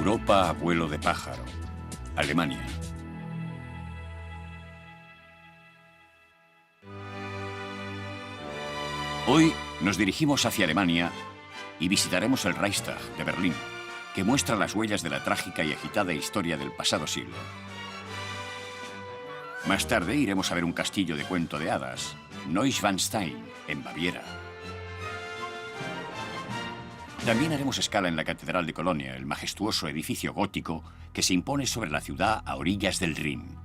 Europa a vuelo de pájaro. Alemania. Hoy nos dirigimos hacia Alemania y visitaremos el Reichstag de Berlín, que muestra las huellas de la trágica y agitada historia del pasado siglo. Más tarde iremos a ver un castillo de cuento de hadas, Neuschwanstein, en Baviera. También haremos escala en la Catedral de Colonia, el majestuoso edificio gótico que se impone sobre la ciudad a orillas del Rin.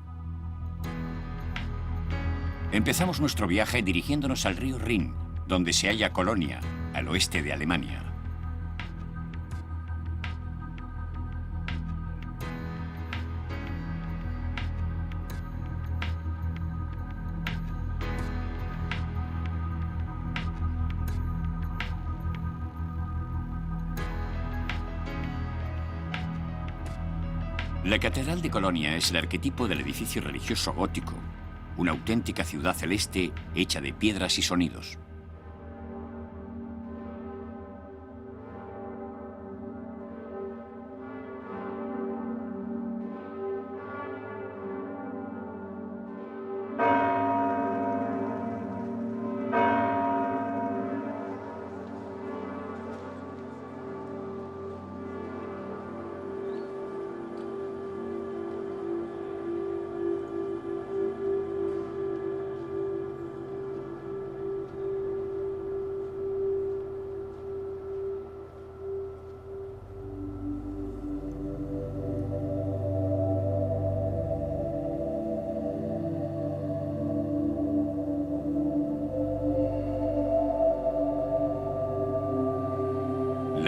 Empezamos nuestro viaje dirigiéndonos al río Rin, donde se halla Colonia, al oeste de Alemania. La Catedral de Colonia es el arquetipo del edificio religioso gótico, una auténtica ciudad celeste hecha de piedras y sonidos.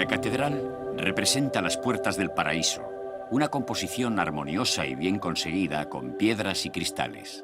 La catedral representa las puertas del paraíso, una composición armoniosa y bien conseguida con piedras y cristales.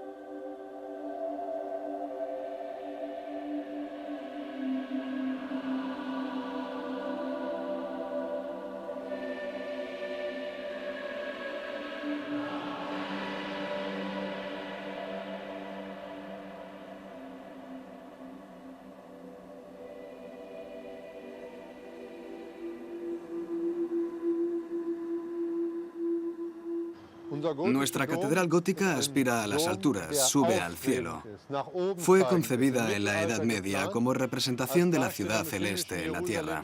Nuestra catedral gótica aspira a las alturas, sube al cielo. Fue concebida en la Edad Media como representación de la ciudad celeste en la tierra.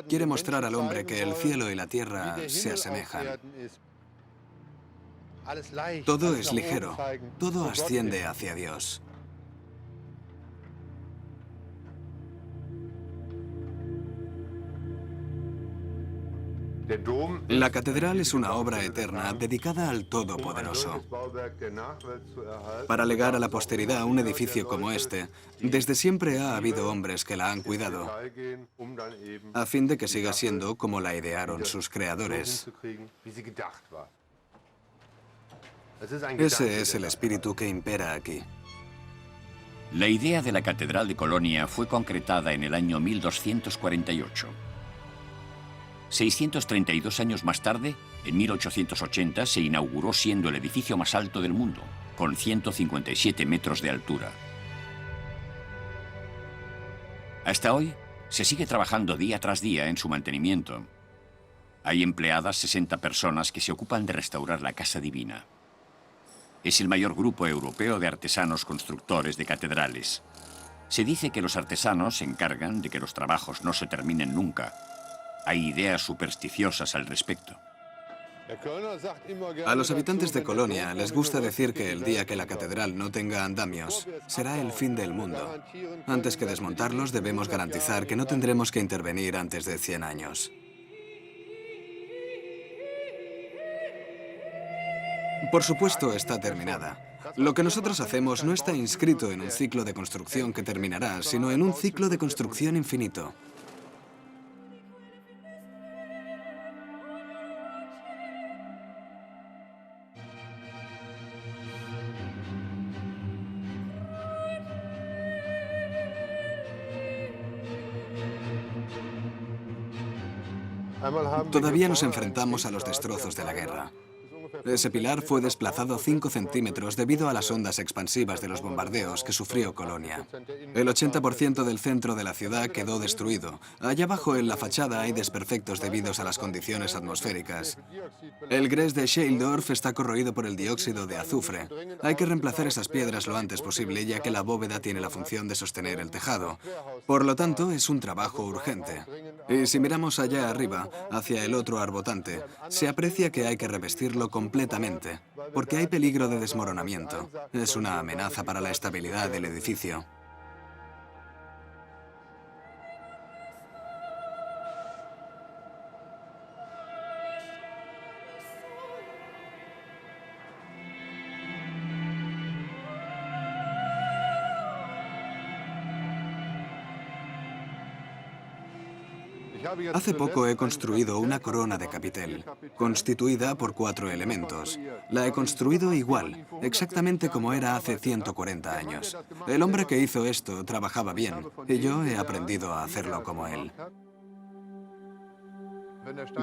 Quiere mostrar al hombre que el cielo y la tierra se asemejan. Todo es ligero, todo asciende hacia Dios. La catedral es una obra eterna dedicada al Todopoderoso. Para legar a la posteridad un edificio como este, desde siempre ha habido hombres que la han cuidado, a fin de que siga siendo como la idearon sus creadores. Ese es el espíritu que impera aquí. La idea de la Catedral de Colonia fue concretada en el año 1248. 632 años más tarde, en 1880, se inauguró siendo el edificio más alto del mundo, con 157 metros de altura. Hasta hoy, se sigue trabajando día tras día en su mantenimiento. Hay empleadas 60 personas que se ocupan de restaurar la Casa Divina. Es el mayor grupo europeo de artesanos constructores de catedrales. Se dice que los artesanos se encargan de que los trabajos no se terminen nunca. Hay ideas supersticiosas al respecto. A los habitantes de Colonia les gusta decir que el día que la catedral no tenga andamios será el fin del mundo. Antes que desmontarlos debemos garantizar que no tendremos que intervenir antes de 100 años. Por supuesto, está terminada. Lo que nosotros hacemos no está inscrito en un ciclo de construcción que terminará, sino en un ciclo de construcción infinito. Todavía nos enfrentamos a los destrozos de la guerra. Ese pilar fue desplazado 5 centímetros debido a las ondas expansivas de los bombardeos que sufrió Colonia. El 80% del centro de la ciudad quedó destruido. Allá abajo en la fachada hay desperfectos debido a las condiciones atmosféricas. El gres de Scheildorf está corroído por el dióxido de azufre. Hay que reemplazar esas piedras lo antes posible, ya que la bóveda tiene la función de sostener el tejado. Por lo tanto, es un trabajo urgente. Y si miramos allá arriba, hacia el otro arbotante, se aprecia que hay que revestirlo completamente, porque hay peligro de desmoronamiento. Es una amenaza para la estabilidad del edificio. Hace poco he construido una corona de capitel, constituida por 4 elementos. La he construido igual, exactamente como era hace 140 años. El hombre que hizo esto trabajaba bien, y yo he aprendido a hacerlo como él.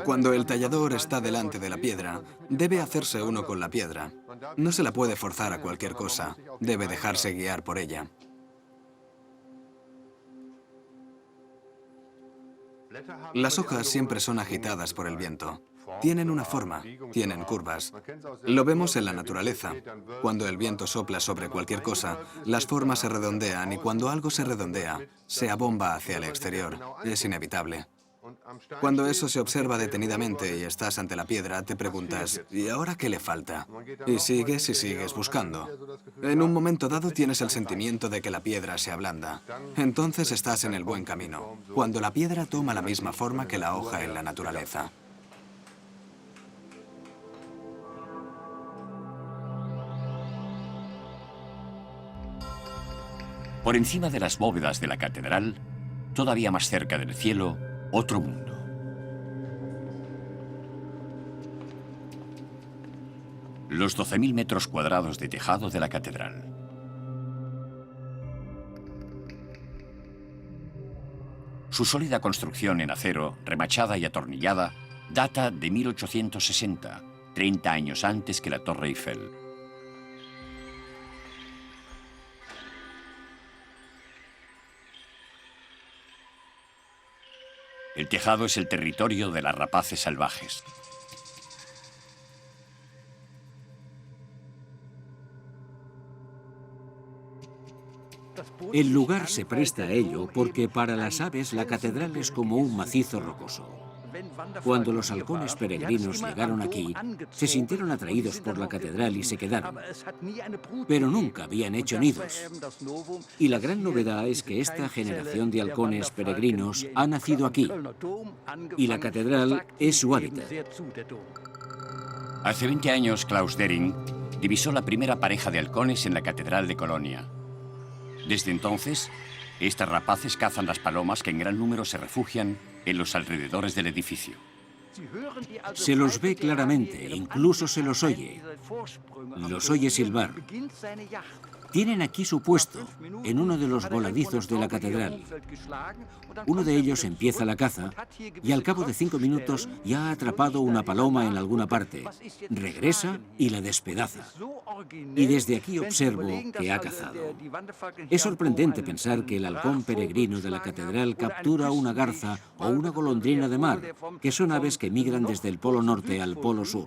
Cuando el tallador está delante de la piedra, debe hacerse uno con la piedra. No se la puede forzar a cualquier cosa, debe dejarse guiar por ella. Las hojas siempre son agitadas por el viento. Tienen una forma, tienen curvas. Lo vemos en la naturaleza. Cuando el viento sopla sobre cualquier cosa, las formas se redondean y cuando algo se redondea, se abomba hacia el exterior. Es inevitable. Cuando eso se observa detenidamente y estás ante la piedra, te preguntas, ¿y ahora qué le falta? Y sigues buscando. En un momento dado tienes el sentimiento de que la piedra se ablanda. Entonces estás en el buen camino, cuando la piedra toma la misma forma que la hoja en la naturaleza. Por encima de las bóvedas de la catedral, todavía más cerca del cielo, otro mundo. Los 12.000 metros cuadrados de tejado de la catedral. Su sólida construcción en acero, remachada y atornillada, data de 1860, 30 años antes que la Torre Eiffel. El tejado es el territorio de las rapaces salvajes. El lugar se presta a ello porque para las aves la catedral es como un macizo rocoso. Cuando los halcones peregrinos llegaron aquí, se sintieron atraídos por la catedral y se quedaron. Pero nunca habían hecho nidos. Y la gran novedad es que esta generación de halcones peregrinos ha nacido aquí. Y la catedral es su hábitat. Hace 20 años, Klaus Dering divisó la primera pareja de halcones en la catedral de Colonia. Desde entonces, estas rapaces cazan las palomas que en gran número se refugian en los alrededores del edificio. Se los ve claramente, incluso se los oye. Los oye silbar. Tienen aquí su puesto, en uno de los voladizos de la catedral. Uno de ellos empieza la caza y al cabo de 5 minutos ya ha atrapado una paloma en alguna parte. Regresa y la despedaza. Y desde aquí observo que ha cazado. Es sorprendente pensar que el halcón peregrino de la catedral captura una garza o una golondrina de mar, que son aves que migran desde el polo norte al polo sur.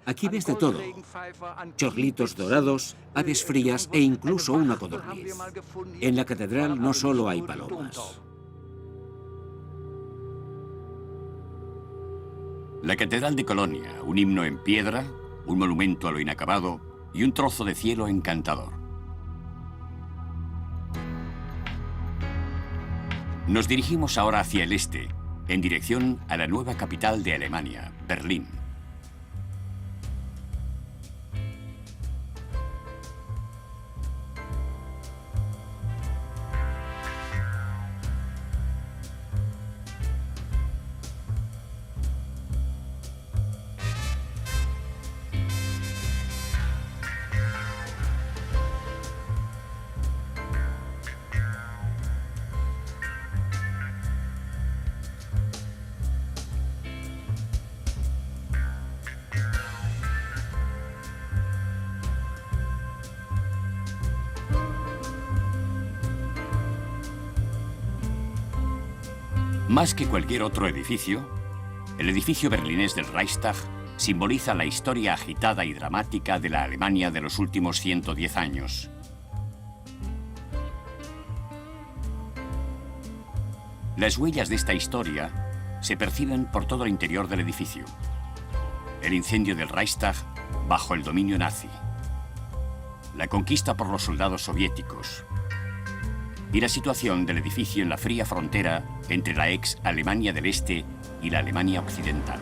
Aquí ves de todo: chorlitos dorados, aves frías e incluso una codorniz. En la catedral no solo hay palomas. La catedral de Colonia, un himno en piedra, un monumento a lo inacabado y un trozo de cielo encantador. Nos dirigimos ahora hacia el este, en dirección a la nueva capital de Alemania, Berlín. Más que cualquier otro edificio, el edificio berlinés del Reichstag simboliza la historia agitada y dramática de la Alemania de los últimos 110 años. Las huellas de esta historia se perciben por todo el interior del edificio. El incendio del Reichstag bajo el dominio nazi, la conquista por los soldados soviéticos y la situación del edificio en la fría frontera entre la ex Alemania del Este y la Alemania Occidental.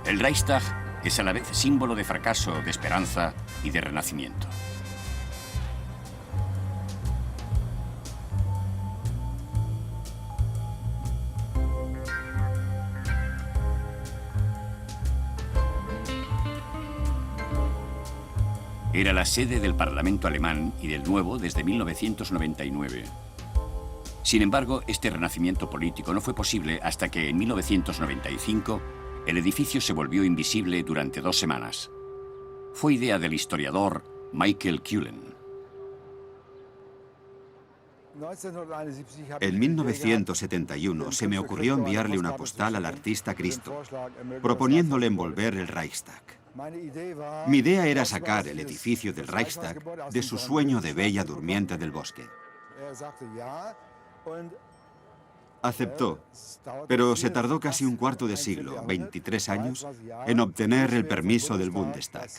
El Reichstag es a la vez símbolo de fracaso, de esperanza y de renacimiento. Era la sede del Parlamento alemán y del nuevo desde 1999. Sin embargo, este renacimiento político no fue posible hasta que en 1995 el edificio se volvió invisible durante 2 semanas. Fue idea del historiador Michael Kühlen. En 1971 se me ocurrió enviarle una postal al artista Christo, proponiéndole envolver el Reichstag. Mi idea era sacar el edificio del Reichstag de su sueño de bella durmiente del bosque. Aceptó, pero se tardó casi un cuarto de siglo, 23 años, en obtener el permiso del Bundestag.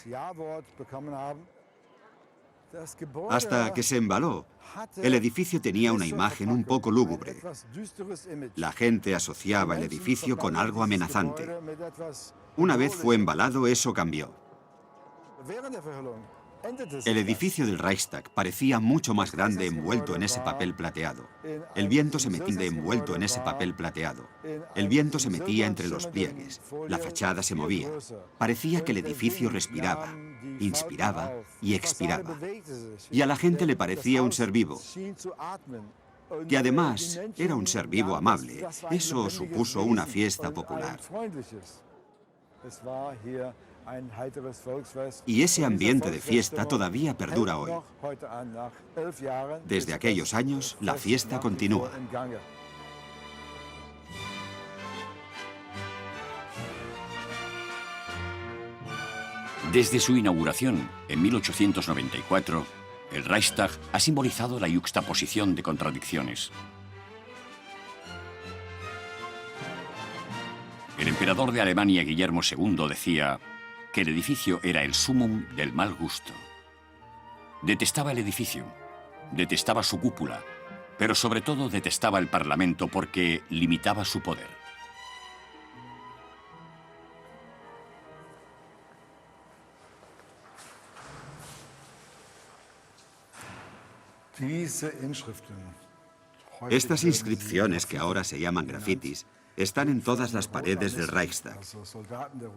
Hasta que se embaló, el edificio tenía una imagen un poco lúgubre. La gente asociaba el edificio con algo amenazante. Una vez fue embalado, eso cambió. El edificio del Reichstag parecía mucho más grande envuelto en ese papel plateado. El viento se metía envuelto en ese papel plateado. El viento se metía entre los pliegues. La fachada se movía. Parecía que el edificio respiraba, inspiraba y expiraba. Y a la gente le parecía un ser vivo. Que además era un ser vivo amable. Eso supuso una fiesta popular. Y ese ambiente de fiesta todavía perdura hoy. Desde aquellos años, la fiesta continúa. Desde su inauguración en 1894, el Reichstag ha simbolizado la yuxtaposición de contradicciones. El emperador de Alemania, Guillermo II, decía que el edificio era el sumum del mal gusto. Detestaba el edificio, detestaba su cúpula, pero sobre todo detestaba el Parlamento porque limitaba su poder. Estas inscripciones, que ahora se llaman grafitis, están en todas las paredes del Reichstag.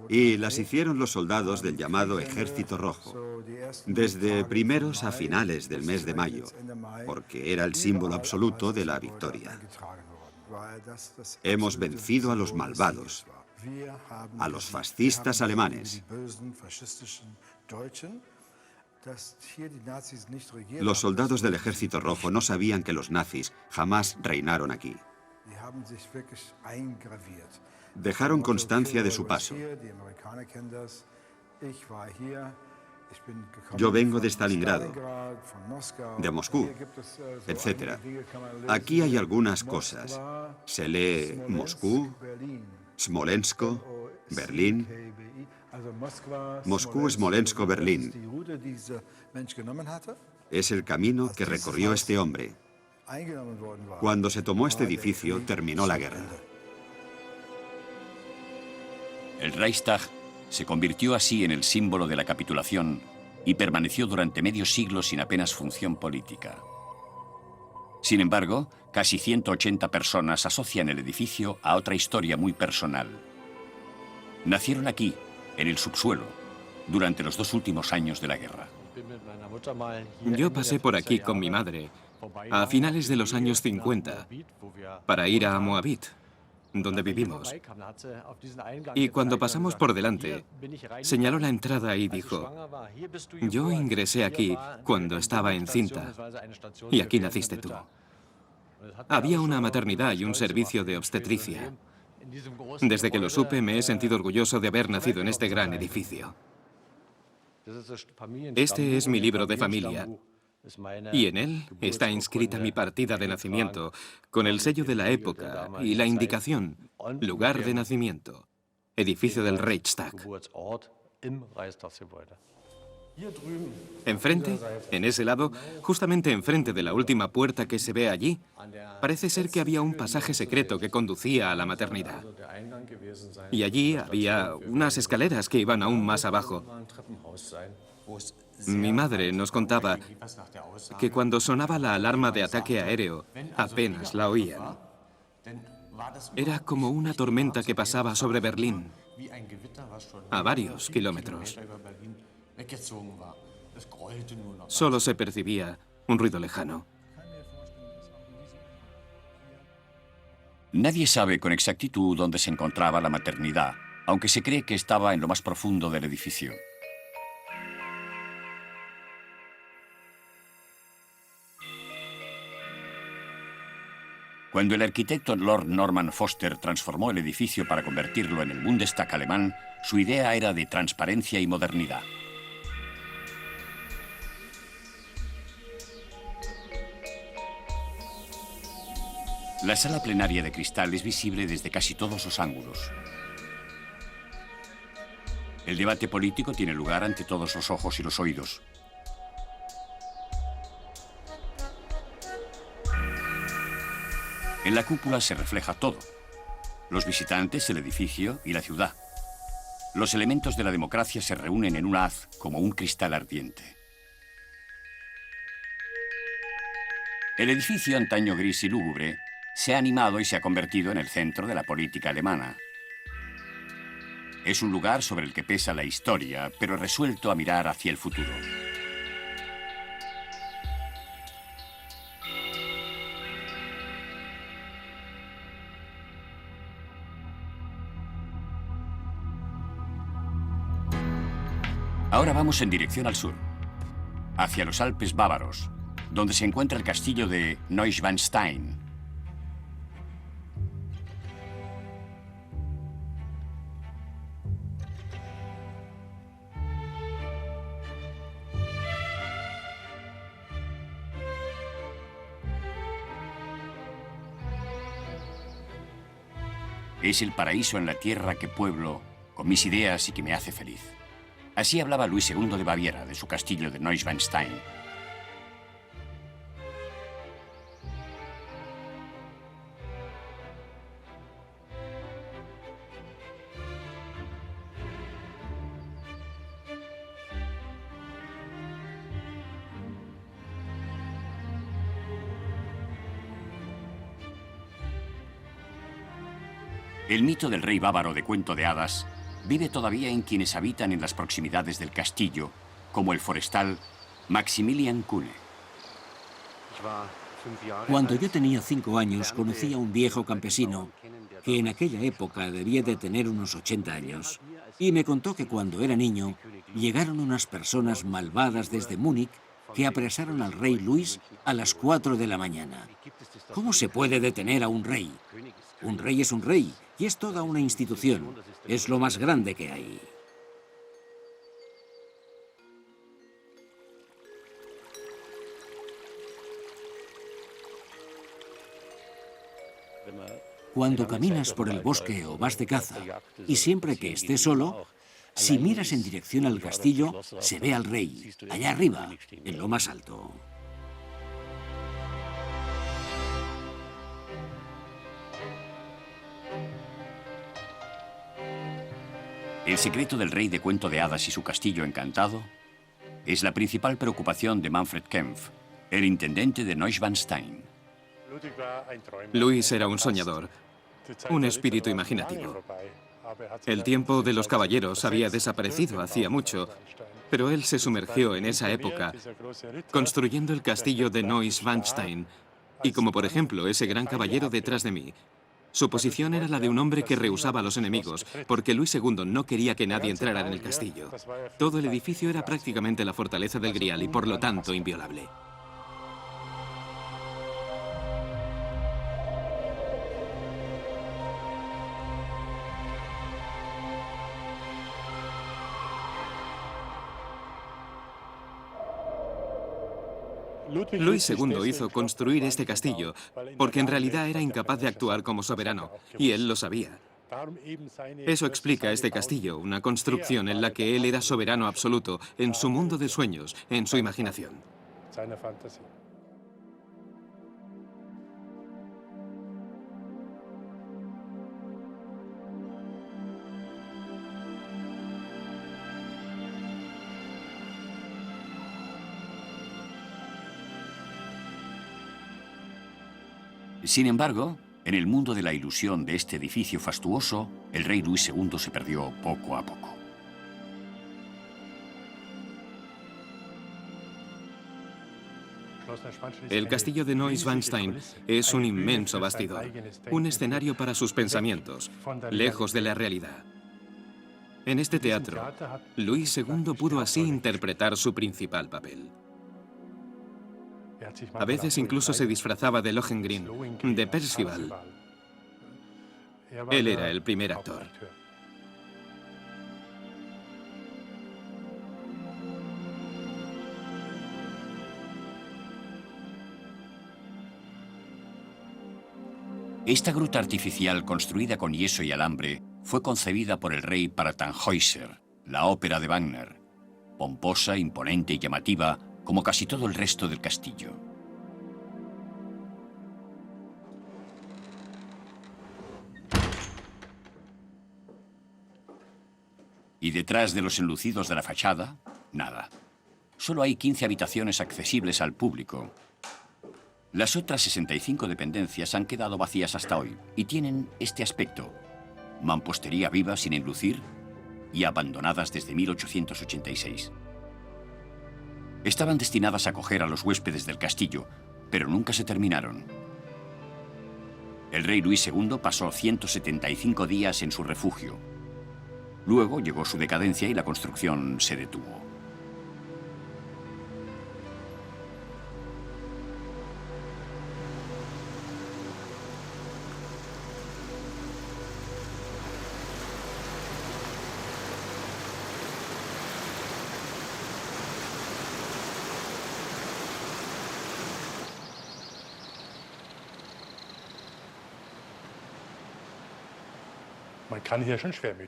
Y las hicieron los soldados del llamado Ejército Rojo, desde primeros a finales del mes de mayo, porque era el símbolo absoluto de la victoria. Hemos vencido a los malvados, a los fascistas alemanes. Los soldados del Ejército Rojo no sabían que los nazis jamás reinaron aquí. Dejaron constancia de su paso. Yo vengo de Stalingrado, de Moscú, etc. Aquí hay algunas cosas. Se lee Moscú, Smolensk, Berlín. Moscú, Smolensk, Berlín. Es el camino que recorrió este hombre. Cuando se tomó este edificio, terminó la guerra. El Reichstag se convirtió así en el símbolo de la capitulación y permaneció durante medio siglo sin apenas función política. Sin embargo, casi 180 personas asocian el edificio a otra historia muy personal. Nacieron aquí, en el subsuelo, durante los 2 últimos años de la guerra. Yo pasé por aquí con mi madre a finales de los años 50 para ir a Moabit, donde vivimos. Y cuando pasamos por delante, señaló la entrada y dijo: yo ingresé aquí cuando estaba encinta y aquí naciste tú. Había una maternidad y un servicio de obstetricia. Desde que lo supe, me he sentido orgulloso de haber nacido en este gran edificio. Este es mi libro de familia, y en él está inscrita mi partida de nacimiento, con el sello de la época y la indicación, lugar de nacimiento, edificio del Reichstag. Enfrente, en ese lado, justamente enfrente de la última puerta que se ve allí, parece ser que había un pasaje secreto que conducía a la maternidad. Y allí había unas escaleras que iban aún más abajo. Mi madre nos contaba que cuando sonaba la alarma de ataque aéreo, apenas la oían. Era como una tormenta que pasaba sobre Berlín, a varios kilómetros. Solo se percibía un ruido lejano. Nadie sabe con exactitud dónde se encontraba la maternidad, aunque se cree que estaba en lo más profundo del edificio. Cuando el arquitecto Lord Norman Foster transformó el edificio para convertirlo en el Bundestag alemán, su idea era de transparencia y modernidad. La sala plenaria de cristal es visible desde casi todos los ángulos. El debate político tiene lugar ante todos los ojos y los oídos. En la cúpula se refleja todo: los visitantes, el edificio y la ciudad. Los elementos de la democracia se reúnen en un haz como un cristal ardiente. El edificio, antaño gris y lúgubre, se ha animado y se ha convertido en el centro de la política alemana. Es un lugar sobre el que pesa la historia, pero resuelto a mirar hacia el futuro. Ahora vamos en dirección al sur, hacia los Alpes bávaros, donde se encuentra el castillo de Neuschwanstein. Es el paraíso en la tierra que pueblo con mis ideas y que me hace feliz. Así hablaba Luis II de Baviera, de su castillo de Neuschwanstein. El mito del rey bávaro de cuento de hadas vive todavía en quienes habitan en las proximidades del castillo, como el forestal Maximilian Kuhne. Cuando yo tenía 5 años, conocí a un viejo campesino que en aquella época debía de tener unos 80 años, y me contó que cuando era niño llegaron unas personas malvadas desde Múnich que apresaron al rey Luis a las 4 de la mañana. ¿Cómo se puede detener a un rey? Un rey es un rey, y es toda una institución. Es lo más grande que hay. Cuando caminas por el bosque o vas de caza, y siempre que estés solo, si miras en dirección al castillo, se ve al rey, allá arriba, en lo más alto. El secreto del rey de cuento de hadas y su castillo encantado es la principal preocupación de Manfred Kempf, el intendente de Neuschwanstein. Luis era un soñador, un espíritu imaginativo. El tiempo de los caballeros había desaparecido hacía mucho, pero él se sumergió en esa época construyendo el castillo de Neuschwanstein, y como por ejemplo ese gran caballero detrás de mí. Su posición era la de un hombre que rehusaba a los enemigos, porque Luis II no quería que nadie entrara en el castillo. Todo el edificio era prácticamente la fortaleza del Grial y por lo tanto inviolable. Luis II hizo construir este castillo porque en realidad era incapaz de actuar como soberano, y él lo sabía. Eso explica este castillo, una construcción en la que él era soberano absoluto, en su mundo de sueños, en su imaginación. Sin embargo, en el mundo de la ilusión de este edificio fastuoso, el rey Luis II se perdió poco a poco. El castillo de Neuschwanstein es un inmenso bastidor, un escenario para sus pensamientos, lejos de la realidad. En este teatro, Luis II pudo así interpretar su principal papel. A veces incluso se disfrazaba de Lohengrin, de Percival. Él era el primer actor. Esta gruta artificial construida con yeso y alambre fue concebida por el rey para Tannhäuser, la ópera de Wagner, pomposa, imponente y llamativa como casi todo el resto del castillo. Y detrás de los enlucidos de la fachada, nada. Solo hay 15 habitaciones accesibles al público. Las otras 65 dependencias han quedado vacías hasta hoy y tienen este aspecto: mampostería viva sin enlucir y abandonadas desde 1886. Estaban destinadas a acoger a los huéspedes del castillo, pero nunca se terminaron. El rey Luis II pasó 175 días en su refugio. Luego llegó su decadencia y la construcción se detuvo.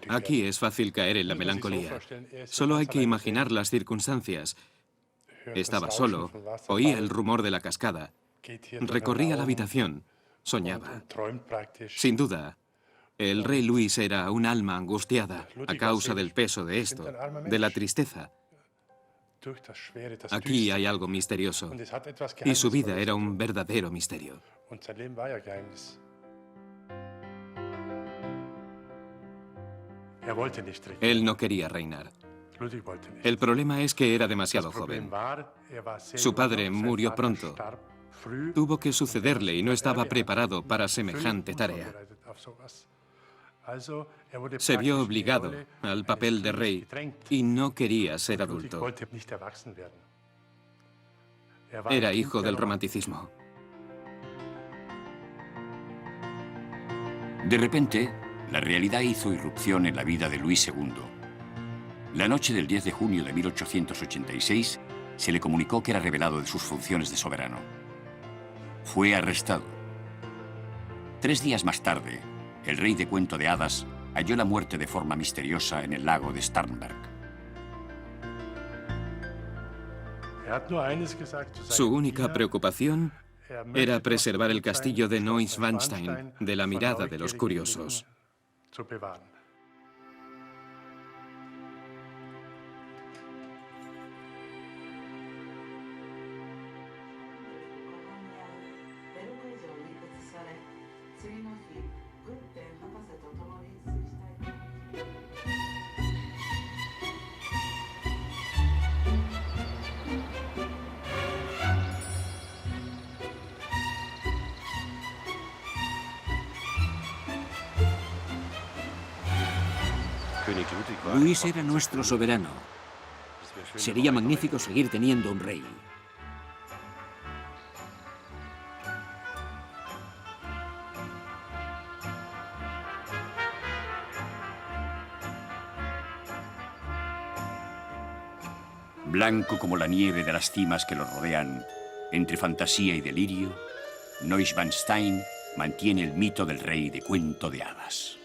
Aquí es fácil caer en la melancolía. Solo hay que imaginar las circunstancias. Estaba solo, oía el rumor de la cascada, recorría la habitación, soñaba. Sin duda, el rey Luis era un alma angustiada a causa del peso de esto, de la tristeza. Aquí hay algo misterioso, y su vida era un verdadero misterio. Él no quería reinar. El problema es que era demasiado joven. Su padre murió pronto. Tuvo que sucederle y no estaba preparado para semejante tarea. Se vio obligado al papel de rey y no quería ser adulto. Era hijo del romanticismo. De repente, la realidad hizo irrupción en la vida de Luis II. La noche del 10 de junio de 1886 se le comunicó que era revelado de sus funciones de soberano. Fue arrestado. 3 días más tarde, el rey de cuento de hadas halló la muerte de forma misteriosa en el lago de Starnberg. Su única preocupación era preservar el castillo de Neuschwanstein de la mirada de los curiosos. Luis era nuestro soberano. Sería magnífico seguir teniendo un rey. Blanco como la nieve de las cimas que lo rodean, Entre fantasía y delirio, Neuschwanstein mantiene el mito del rey de cuento de hadas.